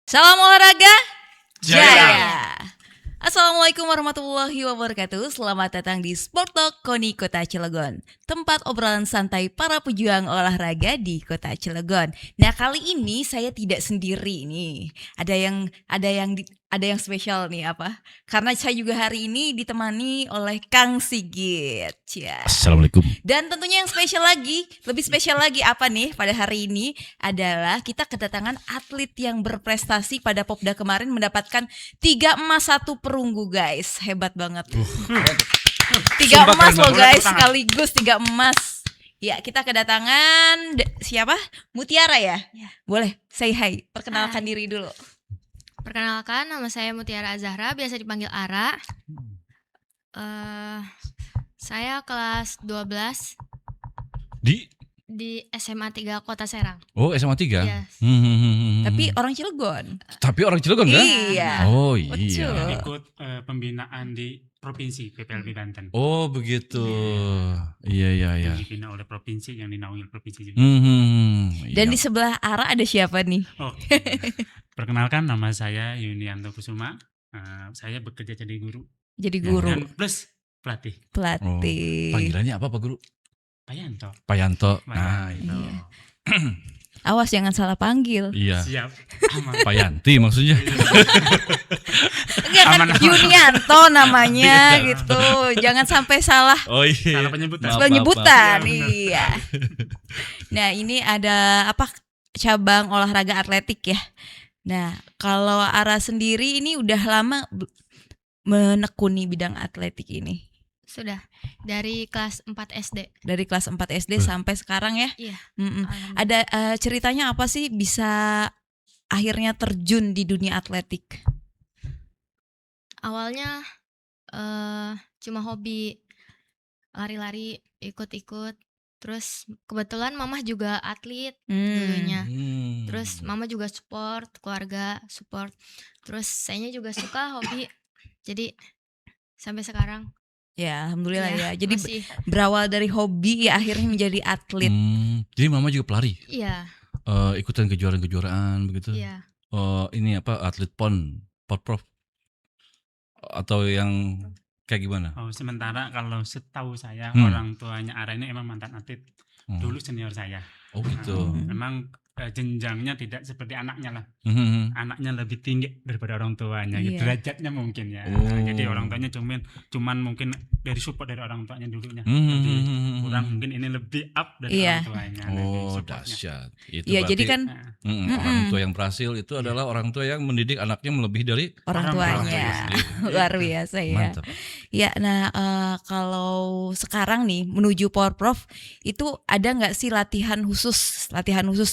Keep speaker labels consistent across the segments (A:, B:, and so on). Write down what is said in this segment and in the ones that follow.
A: Salam olahraga
B: Jaya.
A: Assalamualaikum warahmatullahi wabarakatuh. Selamat datang di Sport Talk KONI Kota Cilegon, tempat obrolan santai para pejuang olahraga di Kota Cilegon. Nah, kali ini saya tidak sendiri nih. Ada yang spesial nih apa? Karena saya juga hari ini ditemani oleh Kang Sigit. Ya.
B: Assalamualaikum.
A: Dan tentunya yang spesial lagi, lebih spesial lagi apa nih pada hari ini adalah kita kedatangan atlet yang berprestasi pada Popda kemarin mendapatkan 3 emas 1 perunggu guys. Hebat banget. 3 emas loh guys, sekaligus 3 emas. Ya, kita kedatangan siapa? Mutiara ya? Boleh say hi, perkenalkan diri dulu.
C: Perkenalkan, nama saya Mutiara Azahra, biasa dipanggil Ara. Saya kelas 12 di SMA 3 Kota Serang.
B: Oh, SMA 3?
C: Yes.
A: Tapi orang Cilegon.
B: Tapi orang Cilegon kan?
A: Iya.
B: Oh
A: Betul.
B: iya.
D: Ikut pembinaan di provinsi PPLB Banten.
B: Oh begitu. Iya.
D: Yang dibina oleh provinsi, yang dinaungi provinsi juga.
A: Dan
B: Iya.
A: di sebelah Ara ada siapa nih?
D: Oh, perkenalkan, nama saya Yunianto Kusuma. Saya bekerja jadi guru.
A: Jadi guru,
D: Dan plus pelatih.
A: pelatih.
B: Panggilannya apa Pak Guru?
D: Payanto.
B: Payanto.
D: Payanto.
B: Nah, itu.
A: Awas jangan salah panggil.
B: Iya.
D: Siap. Aman.
B: Payanti maksudnya.
A: Enggak kan
D: Aman.
A: Yunianto namanya
D: Iya.
A: gitu. Jangan sampai salah
B: Oh iya.
D: Salah penyebutan.
B: Maaf.
A: penyebutan.
D: Iya, benar.
A: Iya. Nah, ini ada apa cabang olahraga atletik ya. Nah, kalau Ara sendiri ini udah lama menekuni bidang atletik ini.
C: Sudah dari kelas 4 SD.
A: Dari kelas 4 SD sampai sekarang ya.
C: Iya.
A: Mm-mm. Ada ceritanya apa sih bisa akhirnya terjun di dunia atletik?
C: Awalnya cuma hobi lari-lari, ikut-ikut. Terus kebetulan mama juga atlet dulunya. Terus mama juga support, keluarga support. Terus sayanya juga suka hobi. Jadi sampai sekarang
A: Ya, alhamdulillah ya. Jadi
C: masih
A: berawal dari hobi ya akhirnya menjadi atlet.
B: Jadi mama juga pelari.
C: iya,
B: Ikutan kejuaraan-kejuaraan begitu.
C: iya.
B: Ini apa atlet Porprov atau yang kayak gimana?
D: Oh, sementara kalau setahu saya orang tuanya Ara ini emang mantan atlet. Dulu senior saya.
B: Oh gitu.
D: Memang jenjangnya tidak seperti anaknya lah.
B: Hmm.
D: Anaknya lebih tinggi daripada orang tuanya,
A: Iya.
D: derajatnya mungkin ya.
B: Oh.
D: Jadi orang tuanya cuman mungkin dari support dari orang tuanya dulunya.
B: Hmm.
D: Jadi kurang mungkin ini lebih up dari
A: Iya.
D: orang tuanya. dari
B: Oh
D: supportnya.
B: dahsyat. Itu
A: Iya, jadi
B: berarti,
A: kan
D: Nah,
B: orang tua yang berhasil itu adalah orang tua yang mendidik anaknya melebihi dari
A: orang
D: Orang
A: tuanya.
B: tuanya sendiri.
A: Luar biasa ya.
B: Mantap.
A: Ya, nah kalau sekarang nih menuju Porprov itu ada nggak sih latihan khusus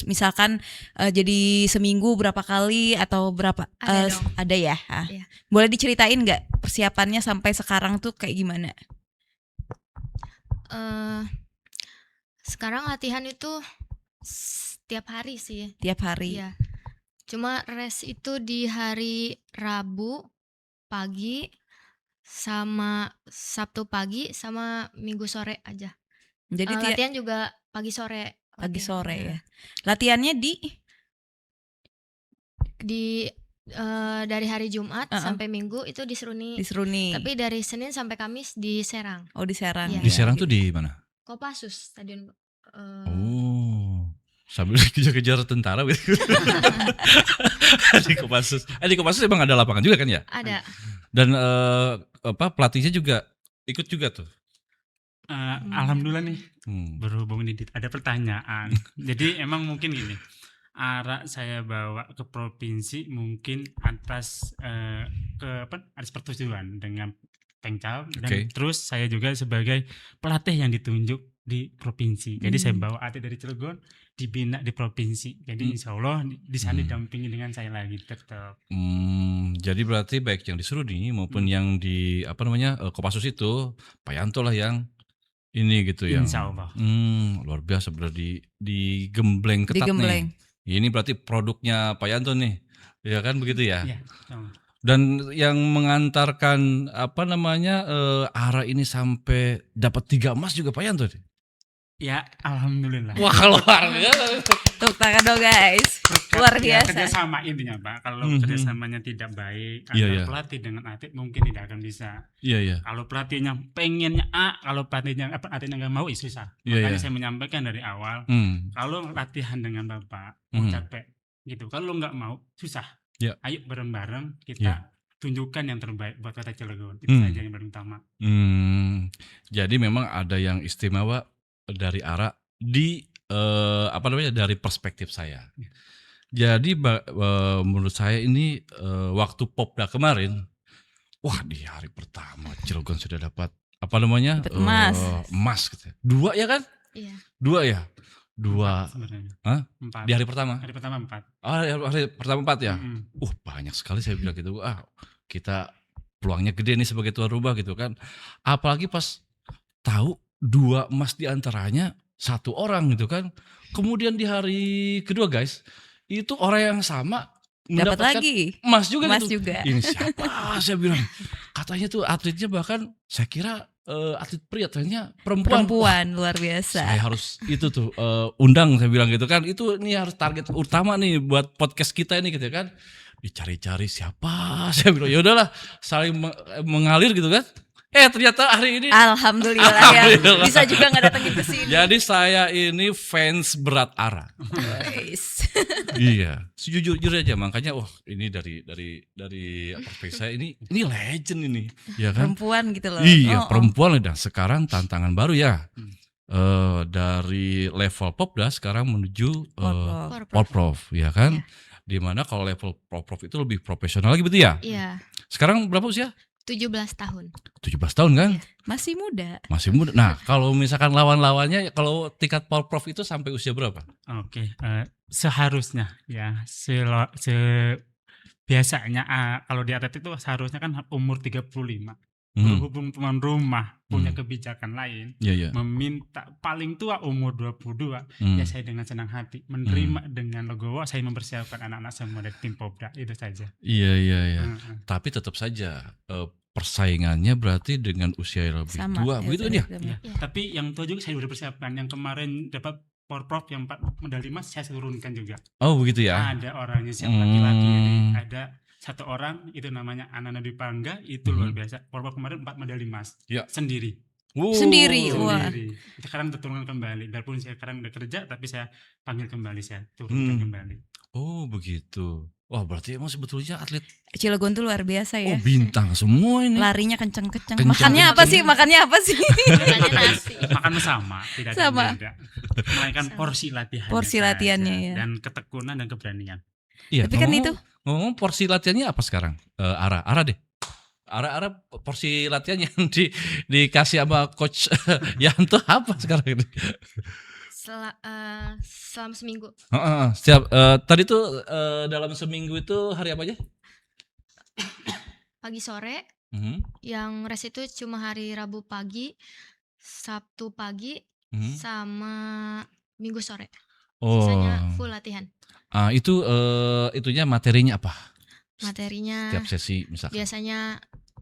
A: misalkan jadi seminggu berapa kali atau berapa?
C: Ada dong.
A: Ada ya.
C: Iya.
A: Boleh diceritain nggak persiapannya sampai sekarang tuh kayak gimana?
C: Sekarang latihan itu setiap hari sih.
A: Tiap hari.
C: Iya. Cuma rest itu di hari Rabu pagi sama Sabtu pagi sama Minggu sore aja.
A: Jadi
C: Latihan juga pagi sore.
A: pagi
C: latihan.
A: sore
C: Iya.
A: ya. Latihannya
C: Dari hari Jumat sampai Minggu itu di Seruni.
A: di Seruni.
C: Tapi dari Senin sampai Kamis di Serang.
A: di Serang.
C: Iya.
B: Di Serang tuh di mana?
C: Kopassus Stadion.
B: Oh, sambil kejar-kejar tentara gitu. Di Kopassus. Di Kopassus emang ada lapangan juga kan ya?
C: Ada.
B: Dan pelatihnya juga ikut juga tuh.
D: Alhamdulillah nih
B: Hmm.
D: berhubung ini ada pertanyaan. Jadi emang mungkin gini. Ara saya bawa ke provinsi mungkin atas atas persetujuan dengan Pengcal dan
B: Oke.
D: terus saya juga sebagai pelatih yang ditunjuk di provinsi. Jadi saya
A: Hmm.
D: bawa atlet dari Cilegon dibina di provinsi. Jadi insya Allah di sana didampingi dengan saya lagi tetap.
B: Jadi berarti baik yang di Seruni maupun yang di Kopassus itu Pak Yanto lah yang ini gitu yang
D: Insya Allah.
B: luar biasa berarti digembleng ketat
A: Digembleng.
B: nih. Ini berarti produknya Pak Yanto nih. Ya kan begitu ya?
D: Iya. sama.
B: Dan yang mengantarkan Ara ini sampai dapat 3 emas juga Pak Yanto nih.
D: Ya alhamdulillah.
B: Wah, luar biasa.
A: Tepuk tangan dong guys. Luar
D: Ya,
A: biasa.
D: kerjasama intinya Pak. Kalau
B: Mhm.
D: kerjasamanya tidak baik
B: Iya,
D: antara
B: iya.
D: pelatih dengan atlet mungkin tidak akan bisa.
B: Iya, iya.
D: Kalau pelatihnya pengennya A, kalau atletnya nggak mau, susah.
B: Iya,
D: Makanya
B: iya.
D: saya menyampaikan dari awal, kalau latihan dengan bapak mau
B: Mhm.
D: capek, gitu. Kalau nggak mau, susah.
B: Iya.
D: Ayo bareng-bareng kita
B: Iya.
D: tunjukkan yang terbaik buat kota Cilegon. Itu saja yang paling utama.
B: Jadi memang ada yang istimewa dari Ara di dari perspektif saya. Jadi menurut saya ini waktu Popda kemarin, wah di hari pertama Cilegon sudah dapat
A: Dapat emas.
B: emas gitu. 2 ya kan?
C: Iya.
B: 2 ya? 2
D: Sebenarnya.
B: Hah?
D: 4.
B: di hari pertama.
D: Hari pertama 4.
B: Hari pertama 4 ya?
D: Mm-mm.
B: Banyak sekali saya bilang gitu. Kita peluangnya gede nih sebagai tuan rumah gitu kan. Apalagi pas tahu 2 emas diantaranya 1 orang gitu kan. Kemudian di hari kedua guys, itu orang yang sama
A: Dapat
B: mendapatkan
A: lagi.
B: emas juga
A: Emas
B: gitu.
A: juga.
B: Ini siapa? Saya bilang. Katanya tuh atletnya bahkan saya kira atlet pria, ternyata perempuan.
A: Perempuan luar biasa.
B: Saya harus itu tuh undang, saya bilang gitu kan. Itu ini harus target utama nih buat podcast kita ini gitu kan. Dicari-cari siapa, saya bilang ya udahlah saling mengalir gitu kan. Ternyata hari ini
A: Alhamdulillah ya.
B: Alhamdulillah.
A: Bisa juga ngedatengin ke sini.
B: jadi saya ini fans berat Ara.
A: Guys.
B: Iya, sejujur aja makanya ini dari perspektif saya ini legend ini, ya kan?
A: Perempuan gitu loh.
B: Iya,
A: Oh, oh.
B: perempuan dan sekarang tantangan baru ya. Dari level Popda sekarang menuju
A: Porprov.
B: Porprov, ya kan?
C: Iya.
B: Dimana kalau level Porprov itu lebih profesional lagi betul ya?
C: Iya.
B: Sekarang berapa usia?
C: 17 tahun.
B: 17 tahun kan?
C: Iya.
A: Masih muda.
B: Masih muda. Nah, kalau misalkan lawan-lawannya kalau tingkat Porprov itu sampai usia berapa?
D: Oke, seharusnya ya biasanya kalau di atlet itu seharusnya kan umur 35. Berhubung tuan rumah punya kebijakan lain,
B: Iya, iya.
D: meminta paling tua umur 22, ya saya dengan senang hati menerima dengan legowo saya mempersiapkan anak-anak semua dari tim Popda, itu saja.
B: Iya, iya, iya.
D: Heeh.
B: Tapi tetap saja persaingannya berarti dengan usia yang lebih
A: Sama.
B: tua, begitu kan ya?
D: Ya,
C: Iya.
D: tapi yang tua juga saya sudah persiapkan. Yang kemarin dapat Porprov yang 4 medali emas saya turunkan juga.
B: Oh, begitu ya?
D: Ada orangnya siap laki-laki, jadi ada 1 orang itu namanya Anana Dipangga, itu luar biasa. Porprov kemarin 4 medali emas
B: Ya.
D: sendiri.
A: Sendiri, wah.
D: Sendiri. Sekarang turunkan kembali. Biarpun saya sekarang udah kerja, tapi saya panggil kembali, saya turunkan kembali.
B: Oh, begitu. Wah, berarti emang sebetulnya atlet
A: Cilegon tuh luar biasa ya.
B: bintang semua ini.
A: Larinya kenceng-kenceng.
B: Kenceng,
A: Makannya apa
B: kenceng.
A: sih? Makannya apa sih?
C: Makannya nasi.
D: Makan sama, tidak ada
A: Sama.
D: yang beda. Melainkan porsi latihan.
A: Porsi latihannya, ya.
D: Dan ketekunan dan keberanian.
B: Iya,
A: Tapi kan itu
B: ngomong porsi latihannya apa sekarang? Ara deh. Ara porsi latihan yang dikasih sama coach Yanto apa sekarang ini?
C: Selama seminggu.
B: Tadi tuh dalam seminggu itu hari apa aja?
C: Pagi sore.
B: Mhm,
C: Yang rest itu cuma hari Rabu pagi, Sabtu pagi,
B: mhm.
C: sama Minggu sore.
B: Oh,
C: Sisanya full latihan.
B: itu itunya materinya apa?
C: Materinya
B: Setiap sesi misalkan.
C: biasanya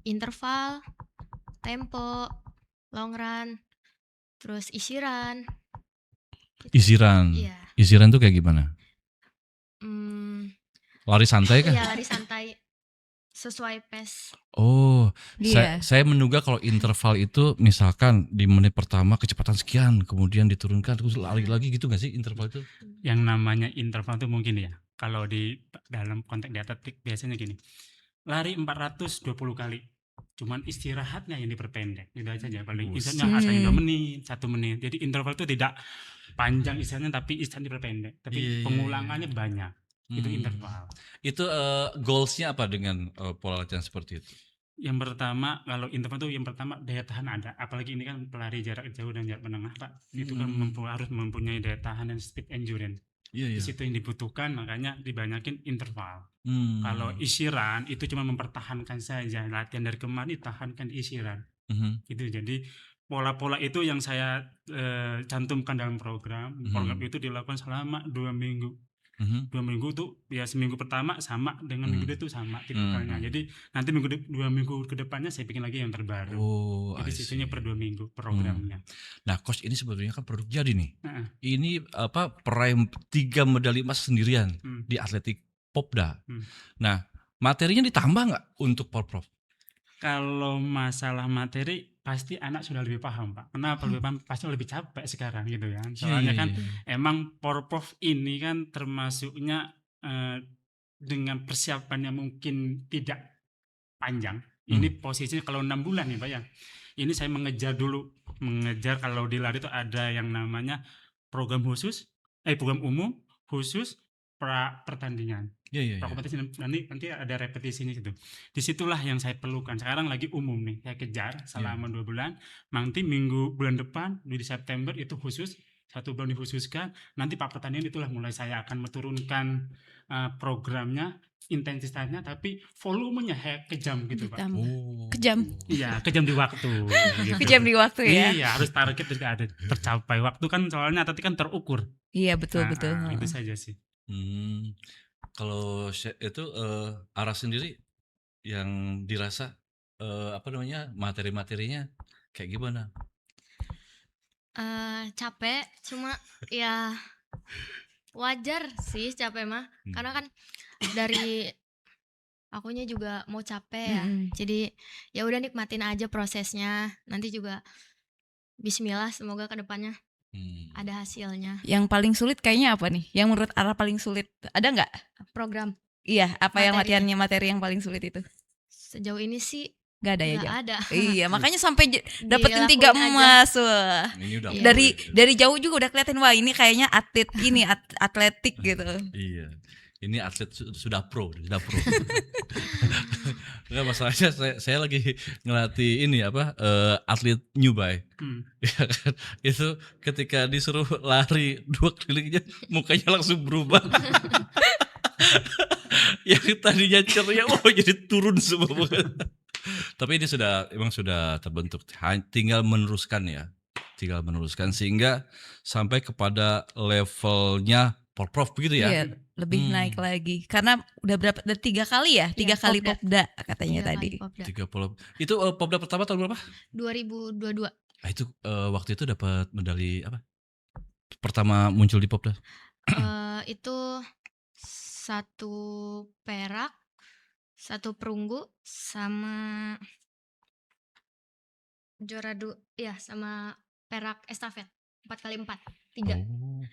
C: interval, tempo, long run, terus isiran.
B: Isiran.
C: Iya.
B: Isiran tuh kayak gimana? Lari santai kan?
C: Iya, lari santai sesuai pace.
B: Oh,
A: dia.
B: saya menduga kalau interval itu misalkan di menit pertama kecepatan sekian, kemudian diturunkan terus lari lagi gitu gak sih interval itu?
D: Yang namanya interval itu mungkin ya, kalau di dalam konteks di atletik biasanya gini, lari 420 kali, cuman istirahatnya yang diperpendek, itu aja ya, paling istirahatnya asalnya 2 menit, 1 menit. Jadi interval itu tidak panjang istirahatnya, tapi istirahat diperpendek, tapi
B: Iya, iya,
D: pengulangannya banyak. Itu interval.
B: Itu goalsnya apa dengan pola latihan seperti itu?
D: Yang pertama kalau interval itu yang pertama daya tahan ada, apalagi ini kan pelari jarak jauh dan jarak menengah Pak, itu kan harus mempunyai daya tahan dan speed endurance.
B: Iya,
D: Di
B: iya.
D: situ yang dibutuhkan, makanya dibanyakin interval.
B: Hmm.
D: Kalau isiran itu cuma mempertahankan saja, latihan dari kemarin ditahankan isiran.
B: Mhm.
D: Gitu. Jadi pola-pola itu yang saya cantumkan dalam program. Program itu dilakukan selama 2 minggu.
B: Mhm.
D: 2 minggu tuh ya seminggu pertama sama dengan minggu itu sama tipikalnya.
B: Hmm.
D: Jadi nanti 2 minggu ke depannya saya bikin lagi yang terbaru.
B: Oh,
D: Jadi
B: I
D: sistemnya
B: see.
D: per 2 minggu programnya.
B: Nah, coach ini sebetulnya kan produk jadi nih.
D: Heeh.
B: Ini peraih 3 medali emas sendirian
D: Hmm.
B: di atletik Popda.
D: Hmm.
B: Nah, materinya ditambah nggak untuk Porprov?
D: Kalau masalah materi pasti anak sudah lebih paham Pak. Kenapa lebih paham? Pasti lebih capek sekarang gitu ya. Soalnya kan emang Porprov ini kan termasuknya dengan persiapan yang mungkin tidak panjang. Ini posisinya kalau 6 bulan nih Pak ya. Ini saya mengejar kalau di lari itu ada yang namanya program umum khusus pertandingan.
B: Iya.
D: Kompetisi nanti ada repetisinya gitu. Disitulah yang saya perlukan. Sekarang lagi umum nih, saya kejar selama 2 bulan. Nanti bulan depan di September itu khusus 1 bulan dikhususkan. Nanti pertandingan itulah mulai saya akan menurunkan programnya, intensitasnya, tapi volumenya kejam gitu Pak.
A: Ditambah.
B: Oh.
A: Kejam.
D: Iya, kejam di waktu. Gitu.
A: Kejam di waktu ya.
D: Iya, harus target juga ada tercapai. Waktu kan soalnya tadi kan terukur.
A: Iya betul.
D: Itu saja sih.
B: Kalau itu Ara sendiri yang dirasa materi-materinya kayak gimana?
C: Capek, cuma ya wajar sih capek mah. Karena kan dari akunya juga mau capek ya. Jadi ya udah nikmatin aja prosesnya. Nanti juga bismillah semoga kedepannya ada hasilnya.
A: Yang paling sulit kayaknya apa nih? Yang menurut Ara paling sulit ada nggak?
C: Program
A: Iya, apa yang
C: Materinya.
A: materi yang paling sulit itu?
C: sejauh ini sih
A: Gak ada ya,
C: nggak
A: Jang?
C: ada.
A: Iya, makanya sampai dapetin 3
C: Dilakuin aja.
A: emas. Wah.
B: Ini udah
C: Iya.
A: Dari jauh juga udah kelihatan wah ini kayaknya atletik gitu.
B: Iya. Ini atlet sudah pro. Enggak, masalahnya saya lagi ngelatih ini atlet newbie. Ya kan? Itu ketika disuruh lari 2 kelilingnya mukanya langsung berubah. Yang tadinya ceria jadi turun semua. Tapi ini emang sudah terbentuk. Tinggal meneruskan sehingga sampai kepada levelnya Porprov begitu ya.
A: Iya, lebih naik lagi. Karena udah 3 kali ya? 3
C: Iya,
A: kali
C: Popda.
A: Popda katanya
C: 3
A: tadi.
C: kali Popda.
B: 30. Itu Popda pertama tahun berapa?
C: 2022.
B: Itu waktu itu dapat medali apa? Pertama muncul di Popda.
C: Itu 1 perak, 1 perunggu, sama juara sama perak estafet 4x4,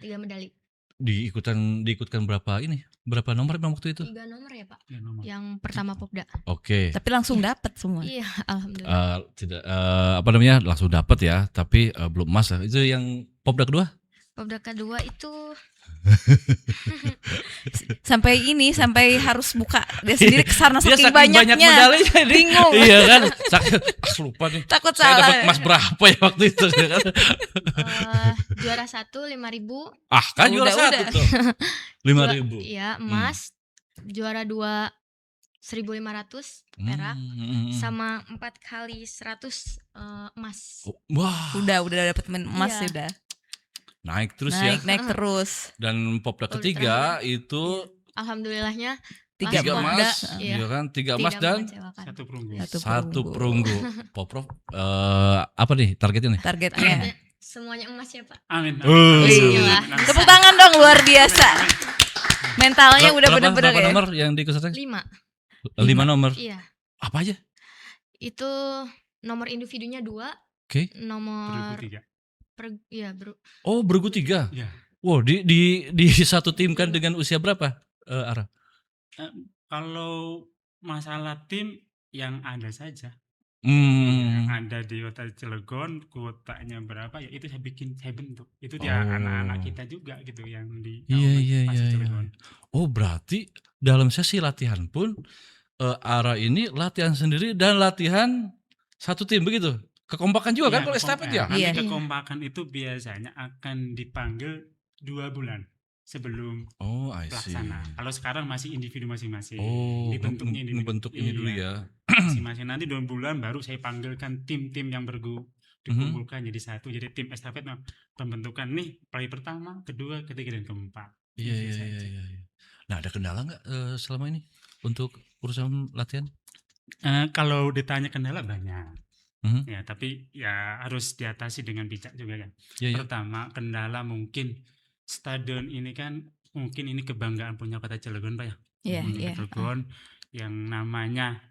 C: 3 medali.
B: Diikutkan berapa nomor emang waktu itu?
C: 3 nomor ya Pak,
D: Ya, nomor.
C: yang pertama Popda.
B: Oke.
A: Tapi langsung dapet semua.
C: Iya, alhamdulillah.
B: Tidak langsung dapat ya, tapi belum emas ya. Itu yang Popda kedua?
C: Popda kedua itu
A: Sampai harus buka dia sendiri kesana
B: Dia
A: saking
B: banyak
A: banyaknya.
B: medalinya ini.
A: Bingung.
B: Iya kan? Lupa nih.
A: Takut
B: Saya
A: salah.
B: dapat emas berapa ya waktu itu ya kan?
C: juara 1 5.000.
B: Kan juara
A: Udah.
B: 1 tuh. 5.000.
C: Iya, emas. Juara 2 1.500 perak, sama 4 kali 100 emas.
B: Wah,
A: Udah dapat emas
C: Iya.
A: sudah.
B: naik terus ya.
A: Naik terus.
B: Dan Popda
C: Popda
B: ketiga itu
C: Alhamdulillahnya
A: 3
C: Popda,
B: emas,
C: iya.
B: iya kan? 3 emas
C: tidak
B: dan
C: mengecewakan.
D: 1 perunggu.
B: 1 perunggu. Poprov apa nih targetnya nih?
A: Targetnya.
C: Targetnya semuanya emas ya Pak.
D: Amin.
A: Iya. Tepuk tangan dong, luar biasa. Mentalnya udah
B: Berapa
A: bener-bener ya.
B: nomor yang diikutkan?
C: 5.
B: 5 nomor.
C: Iya.
B: Apa aja?
C: Itu nomor individunya 2,
B: Oke.
C: nomor
D: Perunggu 3.
B: Oh, bergu 3.
D: Iya.
B: Wow, di satu tim kan dengan usia berapa? Ara?
D: Kalau masalah tim yang ada saja.
B: Hmm.
D: Yang ada di Kota Cilegon, kuotanya berapa ya itu saya bentuk. Itu dia anak-anak kita juga gitu yang di
B: Iya.
D: Cilegon.
B: Oh, berarti dalam sesi latihan pun Ara ini latihan sendiri dan latihan satu tim begitu. Kekompakan juga kan kalau estafet ya?
D: Nanti
A: Iya.
D: kekompakan itu biasanya akan dipanggil 2 bulan sebelum
B: Oh, I see.
D: pelaksana. Kalau sekarang masih individu masing-masing.
B: Oh,
D: Dibentuknya individu.
B: ngebentuk ini dulu
D: Iya,
B: ya.
D: masing-masing. Nanti 2 bulan baru saya panggilkan tim-tim yang dikumpulkan jadi satu. Jadi tim estafet pembentukan nih play pertama, kedua, ketiga dan keempat.
B: Iya,
D: Itu
B: iya,
D: saja.
B: iya, iya. Nah, ada kendala nggak selama ini untuk urusan latihan?
D: Kalau ditanya kendala banyak.
B: Mhm.
D: Ya, tapi ya harus diatasi dengan bijak juga kan.
B: Iya, iya.
D: Pertama, kendala mungkin stadion ini kan mungkin ini kebanggaan punya Kota Cilegon, Pak ya.
A: Iya,
D: Kota
A: iya.
D: Cilegon yang namanya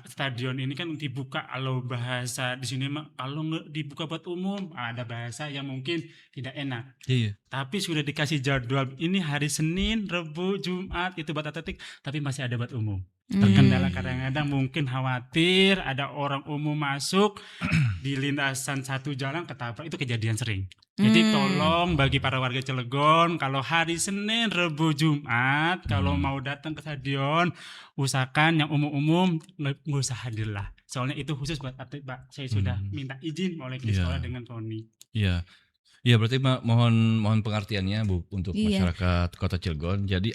D: stadion ini kan dibuka, kalau bahasa di sini mah kalau nggak dibuka buat umum, ada bahasa yang mungkin tidak enak.
B: Iya, iya.
D: Tapi sudah dikasih jadwal ini hari Senin, Rabu, Jumat itu buat atletik, tapi masih ada buat umum. Terkendala kadang-kadang mungkin khawatir ada orang umum masuk di lintasan satu jalan ketabrak, itu kejadian sering. Jadi tolong bagi para warga Cilegon, kalau hari Senin, Rabu, Jumat kalau mau datang ke stadion, usahakan yang umum-umum nggak usah hadir lah. Soalnya itu khusus buat atlet, Pak. Saya sudah minta izin oleh
B: Iya.
D: sekolah dengan Tony.
B: Iya. Iya, berarti mohon pengertiannya Bu untuk
A: Iya.
B: masyarakat Kota Cilegon. Jadi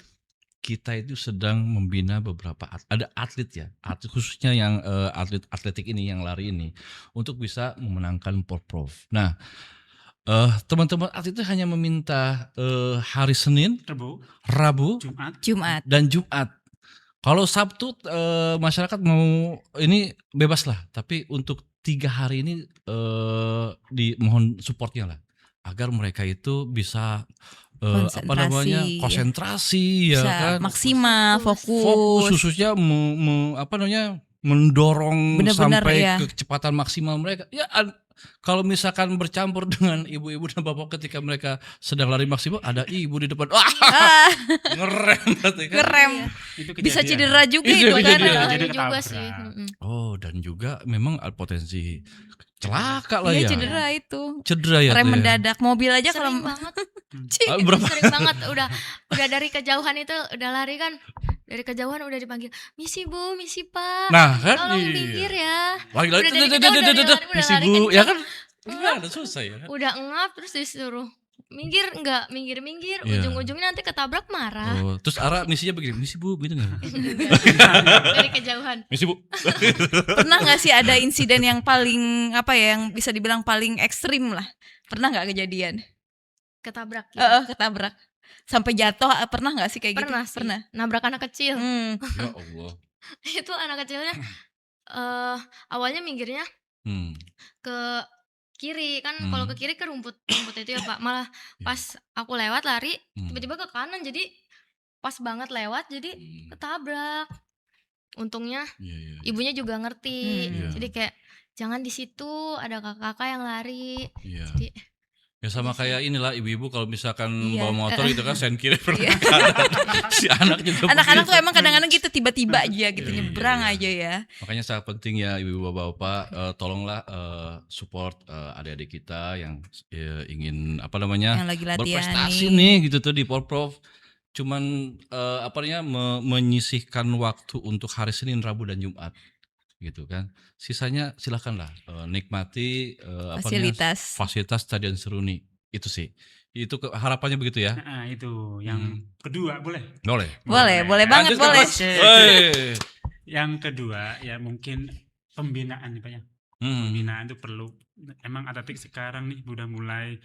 B: kita itu sedang membina beberapa ada atlet ya, khususnya yang atlet atletik ini yang lari ini untuk bisa memenangkan Porprov. Nah, teman-teman atlet itu hanya meminta hari Senin, Rabu,
D: Jumat.
B: dan Jumat. Kalau Sabtu masyarakat mau ini bebas lah, tapi untuk 3 hari ini dimohon supportnya lah agar mereka itu bisa
A: Konsentrasi,
B: konsentrasi ya
A: bisa
B: kan,
A: maksimal,
B: fokus khususnya mendorong
A: Benar-benar,
B: sampai
A: ya.
B: kecepatan maksimal mereka. Ya kalau misalkan bercampur dengan ibu-ibu dan bapak ketika mereka sedang lari maksimal, ada ibu di depan, wah ngerem berarti kan.
A: Ngerem.
D: Itu
A: Bisa
D: kejadian.
A: cedera juga
B: Iya,
A: itu kan.
B: kejadian.
C: Ada
D: Jadi
C: juga
D: ketabrak.
C: sih.
B: Oh, dan juga memang potensi celaka lah
A: Iya,
B: ya.
A: cedera itu.
B: Cedera ya.
A: Rem
B: tuh ya.
A: mendadak mobil aja
C: Sering
A: kalau
C: banget,
B: Berapa?
C: sering banget. Udah dari kejauhan itu udah lari kan. Dari kejauhan udah dipanggil, misi Bu, misi Pak.
B: Nah kan,
C: Tolong
B: iya.
C: minggir ya.
B: Lagi-lagi,
C: Udah dari kejauhan udah lari,
B: misi
C: lari
B: Bu,
C: kencang.
B: ya kan? Gimana susah ya kan?
C: Udah ngap terus disuruh minggir, enggak minggir.
B: Iya.
C: Ujung-ujungnya nanti ketabrak marah.
B: Oh, terus Ara misinya begini, misi Bu, gitu nggak?
C: Dari kejauhan.
B: Misi Bu.
A: pernah nggak sih ada insiden yang paling apa ya, yang bisa dibilang paling ekstrim lah? Pernah nggak kejadian?
C: Ketabrak. Gitu.
A: Ketabrak sampai jatuh, pernah nggak sih kayak
C: Pernah
A: gitu?
C: sih. Nabrak anak kecil.
B: Ya Allah.
C: Itu anak kecilnya awalnya minggirnya ke kiri kan. Kalau ke kiri ke rumput itu ya Pak, malah pas aku lewat lari tiba-tiba ke kanan, jadi pas banget lewat jadi ketabrak. Untungnya ibunya juga ngerti, jadi kayak jangan di situ, ada kakak-kakak yang lari.
B: Iya.
C: Jadi
B: Ya sama kayak inilah ibu-ibu kalau misalkan
A: Iya.
B: bawa motor gitu kan sen kiri
A: Iya.
B: si anak juga
A: Anak-anak tuh
B: begitu.
A: emang kadang-kadang gitu tiba-tiba aja gitu
B: Iya,
A: nyebrang
B: iya.
A: aja ya.
B: Makanya sangat penting ya ibu-ibu bapak-bapak, tolonglah support adik-adik kita yang ingin apa namanya
A: Yang lagi latihan
B: berprestasi
A: nih.
B: nih gitu tuh di Porprov. Cuman apa namanya menyisihkan waktu untuk hari Senin, Rabu dan Jumat gitu kan. Sisanya silakanlah nikmati apa namanya, fasilitas Stadion Seruni itu sih. Itu harapannya begitu ya.
D: Nah, itu yang kedua boleh.
A: Boleh banget,
B: Lanjut,
A: boleh.
B: Mas. Woi.
D: Yang kedua ya mungkin pembinaan nih Pak ya. Pembinaan itu perlu. Emang atletik sekarang nih udah mulai,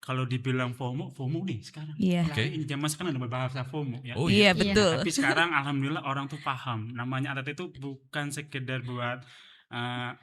D: kalau dibilang FOMO nih sekarang.
A: Iya.
B: Oke.
D: Ini zaman sekarang ada bahasa FOMO ya.
B: Oh
A: Iya,
B: iya.
A: betul.
D: Tapi sekarang alhamdulillah orang tuh paham. Namanya atlet itu bukan sekedar buat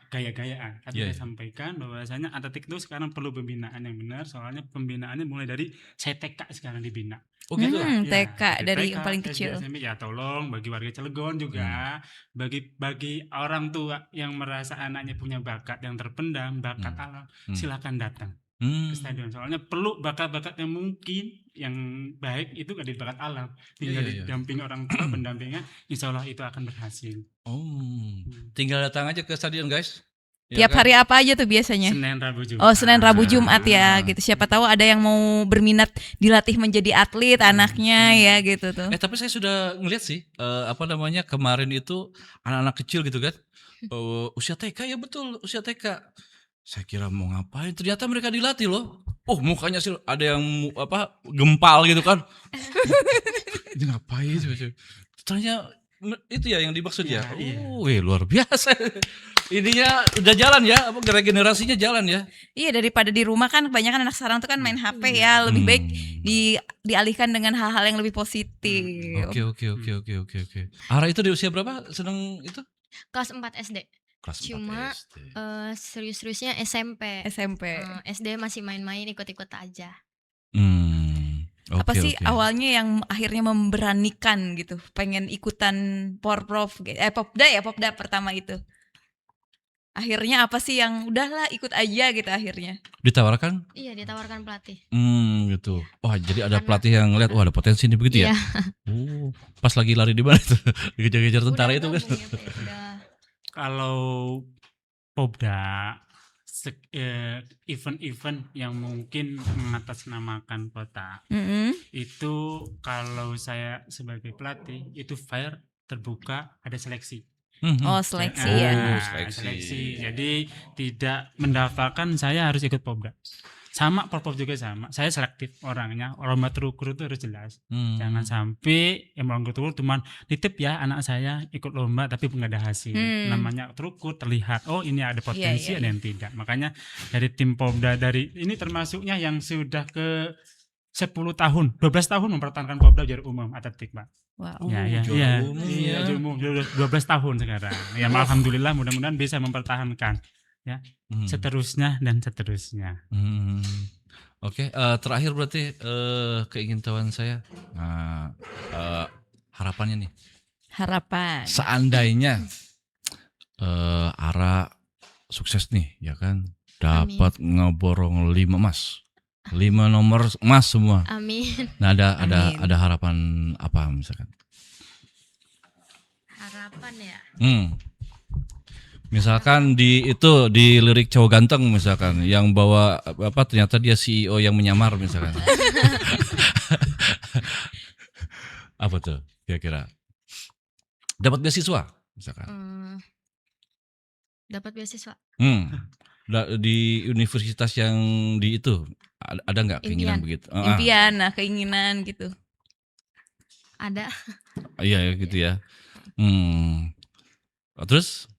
D: gaya-gayaan. Tapi
B: Iya,
D: saya sampaikan bahwasanya atletik itu sekarang perlu pembinaan yang benar. Soalnya pembinaannya mulai dari saya TK sekarang dibina.
B: Oh gitu.
D: Ya,
A: TK dari yang paling
D: SD,
A: kecil.
D: SMP, ya tolong bagi warga Cilegon juga, bagi orang tua yang merasa anaknya punya bakat yang terpendam, bakat alam, silakan datang ke stadion. Soalnya perlu bakat-bakat yang mungkin yang baik itu ada di bakat alam. Tinggal
B: Iya.
D: didampingi orang tua, pendampingnya, insya Allah itu akan berhasil.
B: Oh, tinggal datang aja ke stadion guys. Ya
A: Tiap
B: kan?
A: hari apa aja tuh biasanya?
D: Senin, Rabu, Jumat.
A: Oh, Senin, Rabu, Jumat ya
B: Ah.
A: gitu. Siapa tahu ada yang mau berminat dilatih menjadi atlet anaknya ya gitu tuh.
B: Tapi saya sudah ngeliat sih kemarin itu anak-anak kecil gitu kan. Usia TK ya, betul, usia TK. Saya kira mau ngapain, ternyata mereka dilatih loh. Oh, mukanya sih ada yang gempal gitu kan. Ini ngapain sih? Ternyata itu ya yang dimaksud ya.
D: Iya.
B: Luar biasa. Ininya udah jalan ya, regenerasinya jalan ya.
A: Iya, daripada di rumah kan kebanyakan anak sekarang tuh kan main HP ya, lebih baik dialihkan dengan hal-hal yang lebih positif.
B: Oke. Ara itu di usia berapa seneng itu?
C: Kelas 4 SD.
B: Kelas 4
C: Cuma
B: SD.
C: serius-seriusnya SMP.
A: SMP.
C: SD masih main-main ikut-ikut aja.
A: Apa sih
B: Oke.
A: awalnya yang akhirnya memberanikan gitu, pengen ikutan Porprov, Popda pertama itu. Akhirnya apa sih yang udahlah ikut aja gitu akhirnya?
B: Ditawarkan?
C: Iya, ditawarkan pelatih.
B: Gitu. Wah, jadi ada
C: Karena-
B: pelatih yang ngeliat, wah ada potensi nih begitu ya?
C: Iya.
B: Pas lagi lari di mana tuh? Dikejar-kejar tentara
C: Udah
B: itu kan?
C: gabung ya, udah.
D: Kalau Popda event-event yang mungkin mengatasnamakan kota itu, kalau saya sebagai pelatih itu fair, terbuka, ada seleksi.
A: Oh, seleksi
B: Oh,
A: ya.
B: seleksi.
D: Jadi tidak mendaftarkan saya harus ikut Popda. Sama Porprov juga sama. Saya selektif orangnya. Lomba terukur itu harus jelas. Jangan sampai yang lomba terukur cuman nitip ya anak saya ikut lomba tapi nggak ada hasil. Namanya terukur terlihat, oh ini ada potensi, ada yang tidak. Makanya dari tim Popda ini termasuknya yang sudah ke 10 tahun, 12 tahun mempertahankan Popda juara umum atletik, Pak.
A: Wow.
D: Juara umum 12 tahun sekarang. Ya, alhamdulillah, mudah-mudahan bisa mempertahankan ya. Seterusnya dan seterusnya.
B: Oke, terakhir berarti keingintahuan saya, harapannya nih.
A: Harapan.
B: Seandainya Ara sukses nih, ya kan, dapat ngeborong 5 emas, 5 nomor emas semua.
C: Amin.
B: Nah,
A: Amin.
B: ada harapan apa misalkan?
C: Harapan ya.
B: Misalkan di lirik cowok ganteng misalkan, yang bawa ternyata dia CEO yang menyamar misalkan. Apa tuh kira-kira? Dapat beasiswa misalkan.
C: Dapat beasiswa.
B: Di universitas yang di itu ada nggak keinginan
C: Impian.
B: begitu?
A: Impian, keinginan gitu.
C: Ada.
B: Iya gitu ya. Terus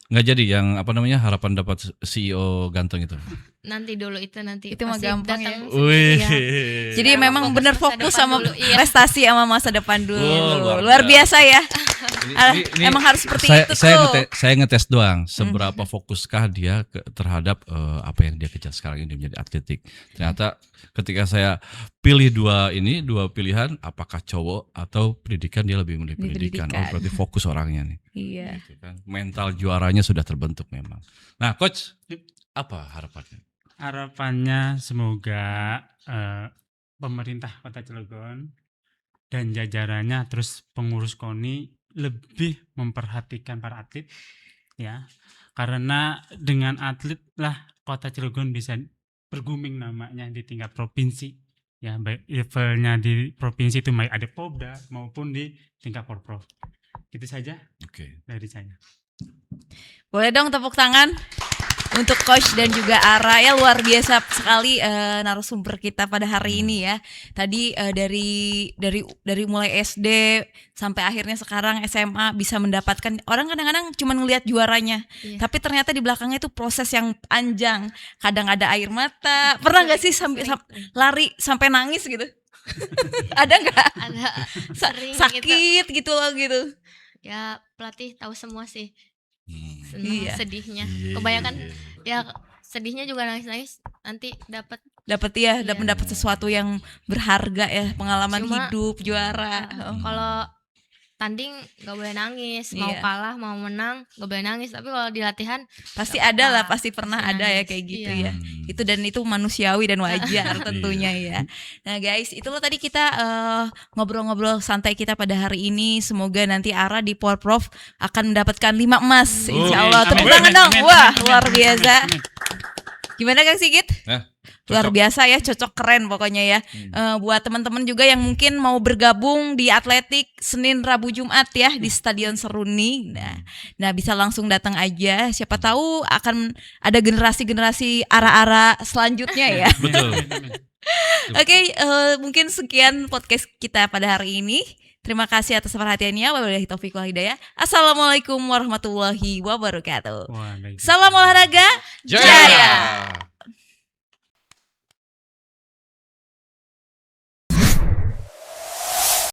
B: nggak jadi yang harapan dapat CEO ganteng itu?
C: Nanti dulu itu
A: Itu mah
C: pasti
A: gampang ya.
C: datang
B: Wih.
C: sendiri.
A: Jadi
C: Sekarang
A: memang
C: fokus
A: bener
C: masa
A: fokus
C: depan
A: sama
C: dulu, iya.
A: prestasi sama masa depan dulu.
B: Oh,
A: luar biasa ya.
B: Ini
A: Emang harus seperti
B: saya,
A: itu
B: saya
A: tuh.
B: saya ngetes doang seberapa fokuskah dia terhadap apa yang dia kejar sekarang ini menjadi atletik. Ternyata ketika saya pilih dua pilihan, apakah cowok atau pendidikan, dia lebih memilih pendidikan. Oh, berarti fokus orangnya nih.
A: Iya.
B: Gitu kan. Mental juaranya sudah terbentuk memang. Nah, coach, apa harapannya?
D: Harapannya semoga pemerintah Kota Cilegon dan jajarannya, terus pengurus KONI lebih memperhatikan para atlet ya, karena dengan atlet lah Kota Cilegon bisa berguming namanya di tingkat provinsi ya, baik levelnya di provinsi itu baik ada Popda maupun di tingkat Porprov. Itu saja dari saya.
A: Boleh dong tepuk tangan untuk Coach dan juga Ara, ya luar biasa sekali narasumber kita pada hari ini ya. Tadi dari mulai SD sampai akhirnya sekarang SMA bisa mendapatkan, orang kadang-kadang cuma ngelihat juaranya, tapi ternyata di belakangnya itu proses yang panjang. Kadang ada air mata. Pernah nggak sih lari sampai nangis gitu? Ada nggak?
C: Ada. Sering
A: Sakit gitu loh gitu.
C: Ya pelatih tahu semua sih.
A: Iya.
C: Sedihnya. Kebanyakan ya sedihnya juga nangis-nangis, nanti dapat
A: mendapat sesuatu yang berharga ya, pengalaman
C: Cuma,
A: hidup, juara.
C: Kalau tanding nggak boleh nangis, mau
A: Iya.
C: kalah mau menang nggak boleh nangis, tapi kalau di latihan
A: Pasti
C: nggak
A: ada lah,
C: apa-apa,
A: pasti pernah
C: pasti
A: ada ya
C: nangis.
A: kayak gitu
C: Iya.
A: ya. Itu dan itu manusiawi dan wajar tentunya ya. Nah guys, itulah tadi kita ngobrol-ngobrol santai kita pada hari ini. Semoga nanti Ara di Porprov akan mendapatkan 5 emas, insya Allah.
D: Amin.
A: Tepuk
D: Amin.
A: tangan dong.
D: Amin.
A: Wah,
D: Amin.
A: luar
D: Amin.
A: biasa.
D: Amin.
A: Gimana Kang Sigit?
B: Nah,
A: Luar
B: cocok.
A: biasa ya, cocok, keren pokoknya ya. Buat teman-teman juga yang mungkin mau bergabung di atletik Senin, Rabu, Jumat ya di Stadion Seruni. Nah bisa langsung datang aja. Siapa tahu akan ada generasi-generasi Ara-Ara selanjutnya ya.
B: Betul.
A: Oke, mungkin sekian podcast kita pada hari ini. Terima kasih atas perhatiannya. Wabillahi taufiq wal hidayah. Assalamualaikum warahmatullahi wabarakatuh.
D: Wah, baik.
A: Salam olahraga
B: Jaya.
A: jaya.